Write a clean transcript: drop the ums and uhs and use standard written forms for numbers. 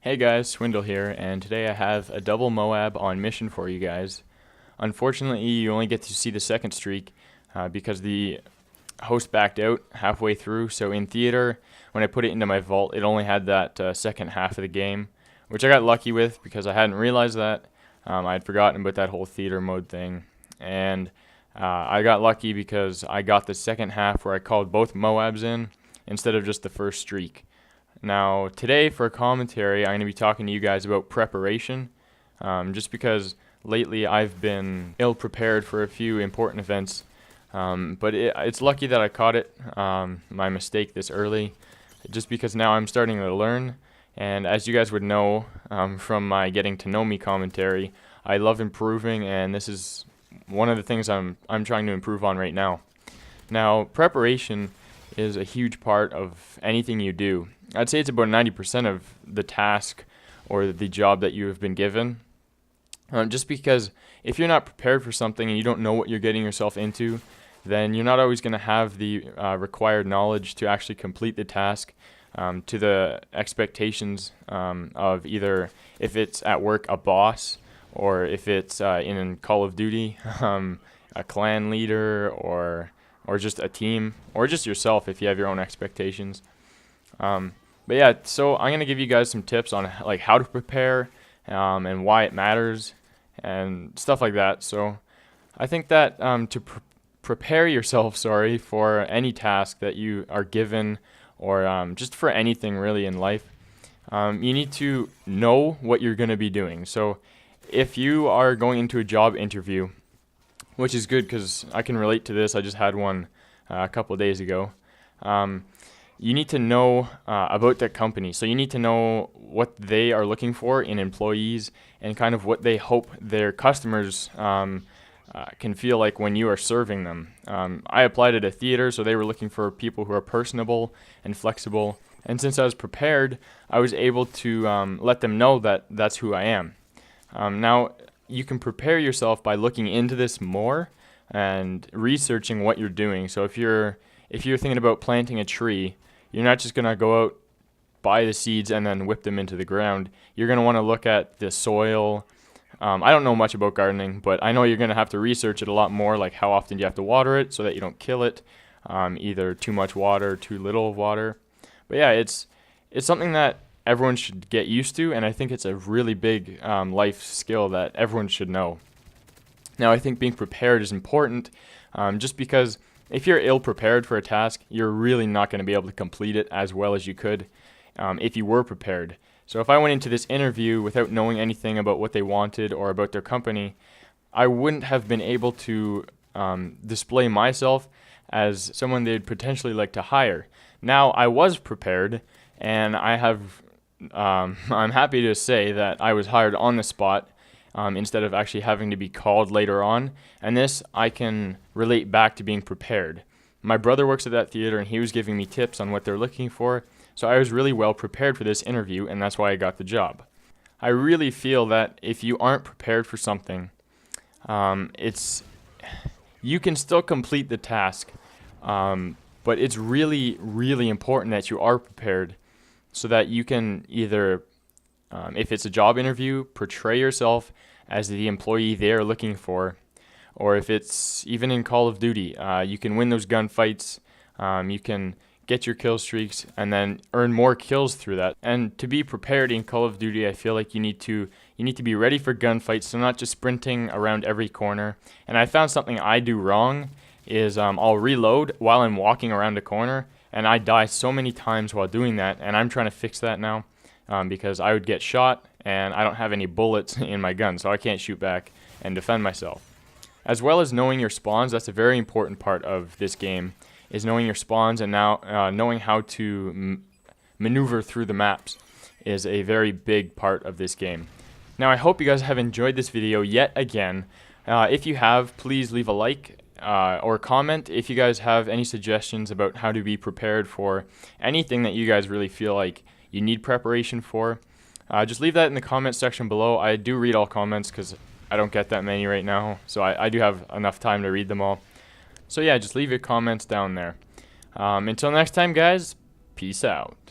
Hey guys, Swindle here, and today I have a double MOAB on mission for you guys. Unfortunately, you only get to see the second streak because the host backed out halfway through, so in theater, when I put it into my vault, it only had that second half of the game, which I got lucky with because I hadn't realized that. I had forgotten about that whole theater mode thing, and I got lucky because I got the second half where I called both MOABs in instead of just the first streak. Now, today for a commentary, I'm going to be talking to you guys about preparation, just because lately I've been ill-prepared for a few important events, but it's lucky that I caught it, my mistake this early, just because now I'm starting to learn, and as you guys would know from my getting to know me commentary, I love improving, and this is one of the things I'm trying to improve on right now. Now, preparation is a huge part of anything you do. I'd say it's about 90% of the task or the job that you have been given. Just because if you're not prepared for something and you don't know what you're getting yourself into, then you're not always going to have the required knowledge to actually complete the task to the expectations of either, if it's at work, a boss, or if it's in Call of Duty, a clan leader, or just a team, or just yourself if you have your own expectations. But yeah, so I'm going to give you guys some tips on like how to prepare and why it matters and stuff like that. So I think that to prepare yourself, for any task that you are given or just for anything really in life, you need to know what you're going to be doing. So if you are going into a job interview, which is good because I can relate to this. I just had one a couple of days ago. You need to know about that company. So you need to know what they are looking for in employees and kind of what they hope their customers can feel like when you are serving them. I applied at a theater, so they were looking for people who are personable and flexible. And since I was prepared, I was able to let them know that that's who I am. Now, you can prepare yourself by looking into this more and researching what you're doing. So if you're thinking about planting a tree, you're not just going to go out, buy the seeds, and then whip them into the ground. You're going to want to look at the soil. I don't know much about gardening, but I know you're going to have to research it a lot more, like how often do you have to water it so that you don't kill it, either too much water, too little water. But yeah, it's something that everyone should get used to, and I think it's a really big life skill that everyone should know. Now, I think being prepared is important, just because if you're ill-prepared for a task, you're really not going to be able to complete it as well as you could if you were prepared. So if I went into this interview without knowing anything about what they wanted or about their company, I wouldn't have been able to display myself as someone they'd potentially like to hire. Now, I was prepared, and I'm happy to say that I was hired on the spot instead of actually having to be called later on. And this I can relate back to being prepared. My brother works at that theater, and he was giving me tips on what they're looking for. So I was really well prepared for this interview, and that's why I got the job. I really feel that if you aren't prepared for something, you can still complete the task, but it's really, really important that you are prepared, so that you can either, if it's a job interview, portray yourself as the employee they're looking for, or if it's even in Call of Duty, you can win those gunfights, you can get your kill streaks, and then earn more kills through that. And to be prepared in Call of Duty, I feel like you need to be ready for gunfights, so not just sprinting around every corner. And I found something I do wrong is I'll reload while I'm walking around a corner, and I die so many times while doing that, and I'm trying to fix that now because I would get shot, and I don't have any bullets in my gun, so I can't shoot back and defend myself. As well as knowing your spawns, that's a very important part of this game, is knowing your spawns, and now knowing how to maneuver through the maps is a very big part of this game. Now, I hope you guys have enjoyed this video yet again. If you have, please leave a like or comment if you guys have any suggestions about how to be prepared for anything that you guys really feel like you need preparation for. Just leave that in the comment section below. I do read all comments because I don't get that many right now, so I do have enough time to read them all. So yeah, just leave your comments down there. Until next time, guys, peace out.